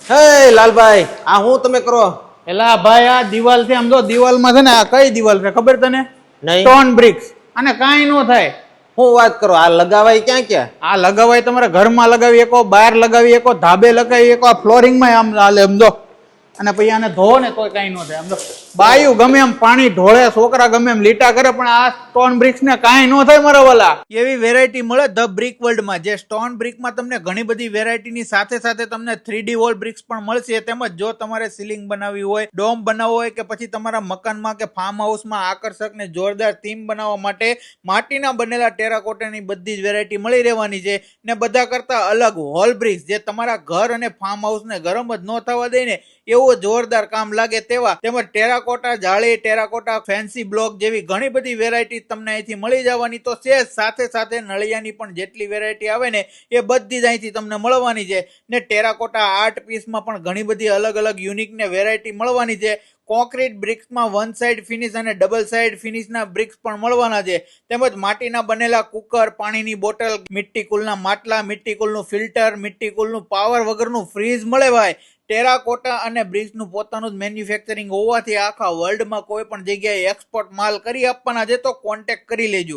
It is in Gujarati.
હે લાલભાઈ, આ હું તમે કરો? એલા ભાઈ, આ દિવાલ છે. આમ તો દિવાલમાં છે ને, આ કઈ દિવાલ છે ખબર તને? નહીં. Stone BRICS. અને કાંઈ નો થાય. હું વાત કરો? આ લગાવાય ક્યાં ક્યાં? આ લગાવાય તમારા ઘરમાં લગાવી શકો, બહાર લગાવી શકો, ધાબે લગાવી શકો, આ ફ્લોરિંગમાં આમ હાલે સમજો. અને પછી આને ધો ને તોય કાંઈ નો થાય. સમજો બાયું ગમે એમ પાણી ઢોળે, છોકરા ગમે એમ લીટા કરે, પણ આ સ્ટોન બ્રિક્સ ને કાંઈ નો થાય મારા વાલા. એવી વેરાયટી મળે ધ બ્રિક વર્લ્ડમાં. જે સ્ટોન બ્રિકમાં તમને ઘણી બધી વેરાયટીની સાથે સાથે તમને 3D વોલ બ્રિક્સ પણ મળશે. તેમજ જો તમારે સીલિંગ બનાવવી હોય, ડોમ બનાવવો હોય, કે પછી તમારા મકાનમાં કે ફાર્મ હાઉસમાં આકર્ષક ને જોરદાર થીમ બનાવવા માટે માટીના બનેલા ટેરાકોટાની બધી જ વેરાયટી મળી રહેવાની છે. ને બધા કરતા અલગ હોલ બ્રિક્સ, જે તમારા ઘર અને ફાર્મ હાઉસને ગરમ જ ન થવા દે ને એવું જોરદાર કામ લાગે તેવા. તેમજ ટેરાકોટા જાળી, ટેરાકોટા ફેન્સી બ્લોક જેવી ઘણી બધી વેરાયટી તમને અહીંથી મળી જવાની તો છે. સાથે સાથે નળિયાની પણ જેટલી વેરાયટી આવે ને એ બધી જ અહીંથી તમને મળવાની છે. ને ટેરાકોટા આર્ટ પીસમાં પણ ઘણી બધી અલગ અલગ યુનિક ને વેરાયટી મળવાની છે. કોન્ક્રીટ બ્રિક્સમાં વન સાઇડ ફિનિશ અને ડબલ સાઇડ ફિનિશના બ્રિક્સ પણ મળવાના છે. તેમજ માટીના બનેલા કુકર, પાણીની બોટલ, મિટ્ટી કુલના માટલા, મિટ્ટી કુલનું ફિલ્ટર, મિટ્ટી કુલનું પાવર વગરનું ફ્રીજ મળે ભાઈ. ટેરાકોટા અને બ્રિક્સનું પોતાનું જ મેન્યુફેક્ચરિંગ હોવાથી આખા વર્લ્ડમાં કોઈ પણ જગ્યાએ એક્સપોર્ટ માલ કરી આપવાના છે. તો કોન્ટેક્ટ કરી લેજો.